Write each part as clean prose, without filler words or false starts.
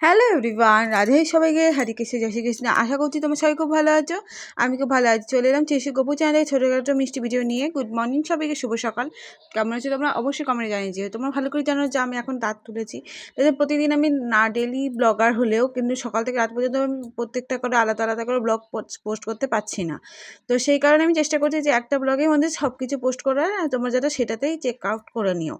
Hello everyone, Radhe সবাইকে হরে কৃষ্ণ জয় শ্রীকৃষ্ণ। আশা করছি তোমরা সবাই খুব ভালো আছো। আমি খুব ভালো আছি। চলে এলাম চেষ্টা গপু চ্যানেলে ছোটোখাটো মিষ্টি ভিডিও নিয়ে। গুড মর্নিং সবাইকে, শুভ সকাল। কেমন আছো তোমরা? অবশ্যই কমেন্টে জানিয়েছি। তোমরা ভালো করে জানো যে আমি এখন দাঁত তুলেছি। তাদের প্রতিদিন আমি না ডেলি ব্লগার হলেও কিন্তু সকাল থেকে রাত পর্যন্ত আমি প্রত্যেকটা করে আলাদা আলাদা করে ব্লগ পোস্ট করতে পারছি না। তো সেই কারণে আমি চেষ্টা করছি যে একটা ব্লগের মধ্যে সব কিছু পোস্ট করার, তোমরা যাতে সেটাতেই চেক আউট করে নিও।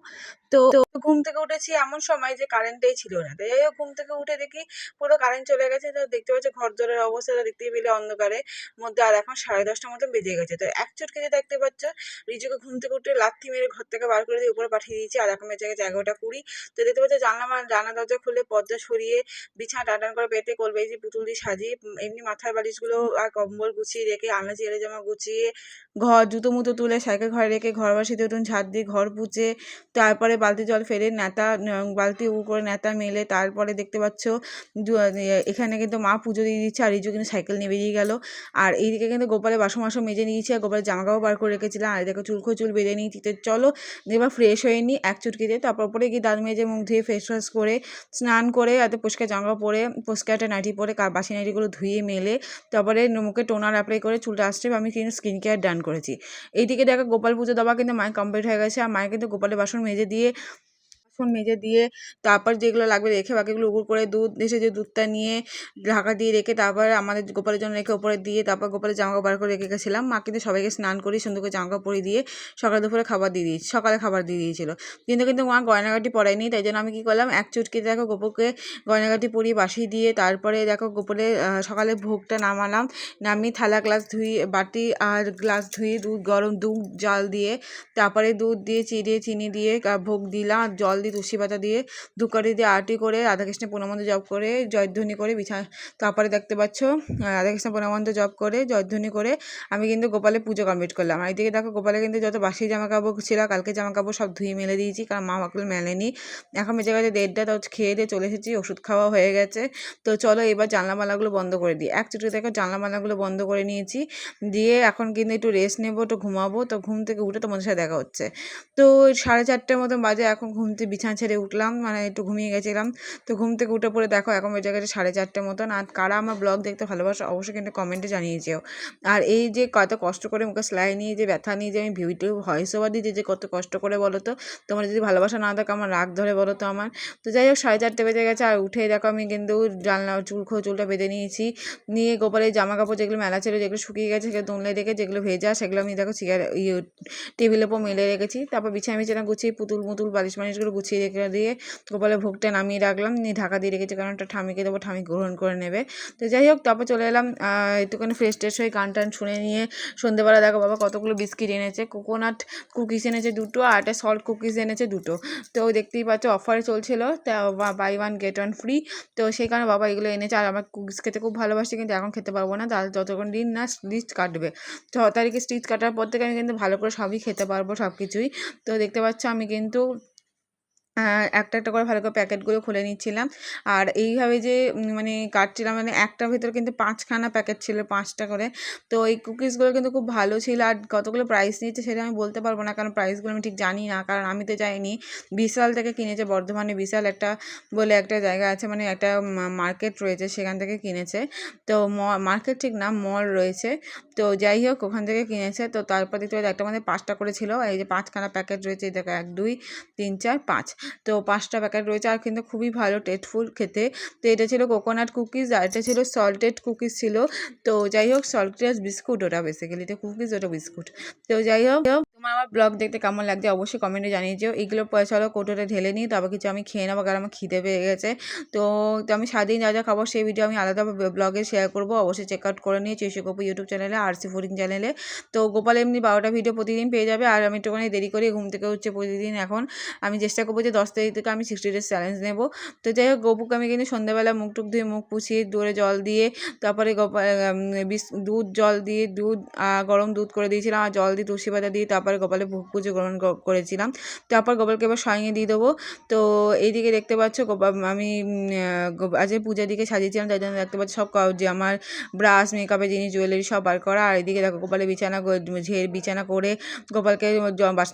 তো ঘুম থেকে উঠেছি এমন সময় যে কারেন্টটাই ছিল না। তো যাই হোক, ঘুম থেকে উঠে দেখি পুরো কারেন্ট চলে গেছে। তো দেখতে পাচ্ছি ঘর দরের অবস্থাটা দেখতেই পেলে অন্ধকারে মধ্যে। আর এখন 10:30 মতন বেজে গেছে। তো এক চুটকিতে দেখতে পাচ্ছ রিজুকে ঘুম থেকে উঠে লাথি মেরে ঘর থেকে বার করে দিয়ে উপরে পাঠিয়ে দিয়েছি। আর এখন বেজে গেছে 11টা 20। তো দেখতে পাচ্ছ জানা দরজা খুলে পর্দা সরিয়ে বিছানা টান করে পেতে কোলবেজি পুতুল দিয়ে সাজিয়ে এমনি মাথার বালিশগুলো আর কম্বল গুছিয়ে রেখে আলনা চেয়ারে জামা গুছিয়ে ঘর জুতো মুতো তুলে সাইকেল ঘরে রেখে ঘর বাসিতে উঠুন ঝাড় দিয়ে ঘর পুছে তারপরে বালতি জল ফেলে বালতি করে নেতা মেলে তারপরে দেখতে পাচ্ছ এখানে কিন্তু মা পুজো দিয়ে দিচ্ছে আর রিজু কিন্তু সাইকেল নিয়ে বেরিয়ে গেল। আর এইদিকে কিন্তু গোপালের বাসন মেজে নিয়েছি আর গোপালের জামাকাপড় বার করে রেখেছিলাম। আর দেখো চুল বেঁধে নিয়েছি। তো চলো এবার ফ্রেশ হয়ে নিই এক চুটকিতে। তারপর পরে গিয়ে দাঁত মেজে মুখ ধুয়ে ফেস ওয়াশ করে স্নান করে এত পরিষ্কার জামাকাপড় পরে পরিষ্কার একটা নাইটি পরে বাসি নাইটিগুলো ধুয়ে মেলে তারপরে মুখে টোনার অ্যাপ্লাই করে চুলটা আসছে আমি কিন্তু স্কিন কেয়ার ডান করেছি। এইদিকে দেখো গোপাল পুজো দেওয়া কিন্তু মায়ের কমপ্লিট হয়ে গেছে। আর মায়ের কিন্তু গোপালের বাসন মেজে দিয়ে তারপর যেগুলো লাগবে রেখে বাকিগুলো উপর করে দুধ এসে যে দুধটা নিয়ে ঢাকা দিয়ে রেখে তারপর আমাদের গোপালের জন্য রেখে উপরে দিয়ে তারপর গোপালের জামা কাপড় বার করে রেখে গেছিলাম। মা কিন্তু সবাইকে স্নান করি সুন্দর করে জামা কাপড় পরিয়ে দিয়ে সকালে খাবার দিয়ে দিয়েছিল। কিন্তু মা গয়নাগাটি পরায়নি। তাই জন্য আমি কী করলাম, এক চুটকিতে দেখো গোপুকে গয়নাগাটি পরিয়ে বাসিয়ে দিয়ে তারপরে দেখো গোপালে সকালে ভোগটা নামিয়ে থালা গ্লাস বাটি আর গ্লাস ধুয়ে গরম দুধ জল দিয়ে তারপরে দুধ দিয়ে চিনি দিয়ে ভোগ দিলাম। জল দিয়ে তুলসী পাতা দিয়ে ধূপকাঠি দিয়ে আরতি করে রাধাকৃষ্ণের প্রণামন্ত্র জপ করে জয়ধ্বনি করে তারপরে দেখতে পাচ্ছ রাধাকৃষ্ণ প্রণামন্ত্র জপ করে জয়ধ্বনি করে আমি কিন্তু গোপালের পুজো কমপ্লিট করলাম। আর এদিকে দেখো গোপালে কিন্তু যত বাসি জামা কাপড় ছিল কালকে জামা কাপড় সব ধুয়ে মেলে দিয়েছি, কারণ মা বাকলে মেলেনি। এখন বেজে গেছে 1:30। তো খেয়ে দিয়ে চলে এসেছি, ওষুধ খাওয়া হয়ে গেছে। তো চলো এবার জানলামালাগুলো বন্ধ করে দিই। এক চুটি দেখো জানলামালাগুলো বন্ধ করে নিয়েছি, দিয়ে এখন কিন্তু একটু রেস্ট নেবো, একটু ঘুমাবো। তো ঘুম থেকে উঠে তোমাদের সাথে দেখা হচ্ছে। তো 4:30 মতন বাজে, এখন ঘুম থেকে বিছানা ছেড়ে উঠলাম, মানে একটু ঘুমিয়ে গেছিলাম। তো ঘুম থেকে উঠে পড়ে দেখো এখন বেজে গেছে 4:30 মতন। আর কারা আমার ব্লগ দেখতে ভালোবাসো অবশ্যই কিন্তু কমেন্টে জানিয়ে যেও। আর এই যে কত কষ্ট করে মুখে সেলাই নিয়ে যে ব্যথা নিয়ে যে আমি ভিডিও ভয়েস ওভার দিয়েছি যে কত কষ্ট করে বলো তো, তোমার যদি ভালোবাসা না থাকে আমার রাগ ধরে বলো তো আমার। তো যাই হোক 4:30 বেজে গেছে। আর উঠে দেখো আমি কিন্তু চুলটা বেঁধে নিয়ে গোপালের জামা কাপড় যেগুলো মেলা ছিল যেগুলো শুকিয়ে গেছে সেগুলো দুনলে রেখে যেগুলো ভেজা সেগুলো আমি দেখো টেবিলের উপর মেলে রেখেছি। তারপর বিছানা গুছিয়ে পুতুল বালিশগুলো গুছিয়ে রেখে দিয়ে গোপালের ভোগটা নামিয়ে রাখলাম, নিয়ে ঢাকা দিয়ে রেখেছি, কারণ একটা ঠামিকে দেবো, ঠামি গ্রহণ করে নেবে। তো যাই হোক তারপর চলে এলাম একটুখানি ফ্রেশ হয়ে গান টান শুনে নিয়ে সন্ধ্যেবেলা দেখো বাবা কতগুলো বিস্কিট এনেছে, কোকোনাট কুকিজ এনেছে 2টো আর একটা সল্ট কুকিজ এনেছে 2টো। তো দেখতেই পাচ্ছ অফারে চলছিল, বাই 1 get 1 ফ্রি। তো সেই কারণে বাবা এগুলো এনেছে। আর আমার কুকিজ খেতে খুব ভালোবাসি, কিন্তু এখন খেতে পারবো না, যতক্ষণ দিন না লিস্ট কাটবে। 6 তারিখে স্টিচ কাটার পর থেকে আমি কিন্তু ভালো করে সবই খেতে পারবো, সব কিছুই। তো দেখতে পাচ্ছ আমি কিন্তু একটা করে ভালো করে প্যাকেটগুলো খুলে নিচ্ছিলাম। আর এইভাবে যে মানে কাটছিলাম, মানে একটার ভিতরে কিন্তু 5খানা প্যাকেট ছিল, 5টা করে। তো এই কুকিজগুলো কিন্তু খুব ভালো ছিল। আর কতগুলো প্রাইস নিচ্ছে সেটা আমি বলতে পারবো না, কারণ প্রাইসগুলো আমি ঠিক জানি না, কারণ আমি তো যাইনি। বিশাল থেকে কিনেছে, বর্ধমানে বিশাল একটা বলে একটা জায়গা আছে, মানে একটা মার্কেট রয়েছে, সেখান থেকে কিনেছে। তো মার্কেট ঠিক না, মল রয়েছে। তো যাই হোক ওখান থেকে কিনেছে। তো তারপর দেখতে পাচ্ছি একটা মধ্যে 5টা করে ছিল। এই যে 5খানা প্যাকেট রয়েছে, দেখো 1 2 3 4 5। তো 5টা প্যাকেট রয়েছে আর কিন্তু খুবই ভালো টেস্টফুল খেতে। তো এটা ছিল কোকোনাট কুকিজ আর এটা ছিল সল্টেড কুকিজ ছিল। তো যাই হোক সল্টেড বিস্কুট ওটা, বেসিক্যালি এটা কুকিজ ওটা বিস্কুট। তো যাই হোক তোমার আমার ব্লগ দেখতে কেমন লাগছে অবশ্যই কমেন্টে জানিয়ে যেও। এইগুলো চলো কৌটোতে ঢেলে নিই, তারপর কিছু আমি খেয়ে নেবো, কারণ আমার খিদে পেয়ে গেছে। তো আমি সারাদিন যা খাবো সেই ভিডিও আমি আলাদা ব্লগে শেয়ার করবো, অবশ্যই চেক আউট করে নিয়ে চেষ্টা করবো ইউটিউব চ্যানেলে আরসি ফুডিং চ্যানেলে। তো গোপাল এমনি 12টা ভিডিও প্রতিদিন পেয়ে যাবে। আর আমি একটুখানি দেরি করে ঘুম থেকে উঠছে প্রতিদিন। এখন আমি চেষ্টা করবো যে 10 তারিখ থেকে আমি 60 days চ্যালেঞ্জ নেব। তো যাই হোক গোপুকে আমি কিন্তু সন্ধ্যাবেলা মুখ পুছিয়ে দূরে জল দিয়ে তারপরে জল দিয়ে গরম দুধ করে দিয়েছিলাম আর জল দিয়ে তুলসী পাতা দিয়ে তারপরে গোপালের ভোগ পুজো গ্রহণ করেছিলাম। তারপর গোপালকে এবার সয়ঙে দিয়ে দেবো। তো এইদিকে দেখতে পাচ্ছ আমি আজকে পূজার দিকে সাজিয়েছিলাম, তাই জন্য দেখতে পাচ্ছ সব যে আমার ব্রাশ মেকআপের জিনিস জুয়েলারি সব বার করা। আর এদিকে দেখো গোপালের বিছানা করে গোপালকে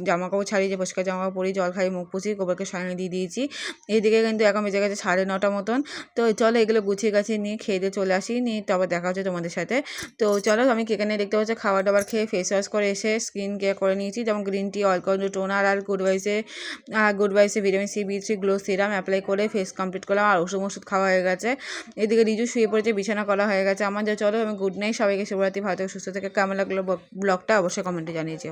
জামা কাপড় ছাড়িয়ে যে পরিষ্কার জামা কাপড় পরিয়ে জল খাইয়ে মুখ পুষি গোপালকে সামনে দিয়ে দিয়েছি। এইদিকে কিন্তু এখন বেজে গেছে 9:30 মতন। তো চলো এগুলো গুছিয়ে গাছিয়ে নিয়ে খেয়ে দিয়ে চলে আসি, নিয়ে তারপর দেখা হচ্ছে তোমাদের সাথে। তো চলো আমি এখানে দেখতে পাচ্ছি খাবার দাবার খেয়ে ফেস ওয়াশ করে এসে স্কিন কেয়ার করে নিয়েছি, যেমন green tea, oil control toner আর গুড ভাইসে ভিটামিন সি বি3 গ্লো সিরাম অ্যাপ্লাই করে ফেস কমপ্লিট করলাম। আর ওষুধ খাওয়া হয়ে গেছে। এদিকে রিজু শুয়ে পড়েছে, বিছানা করা হয়ে গেছে আমাদের। চলো আমি গুড নাইট সবাইকে, শুভরাত্রি, ভালো থেকে সুস্থ থেকে। কেমন লাগলো ব্লগটা অবশ্যই কমেন্টে জানিয়েছি।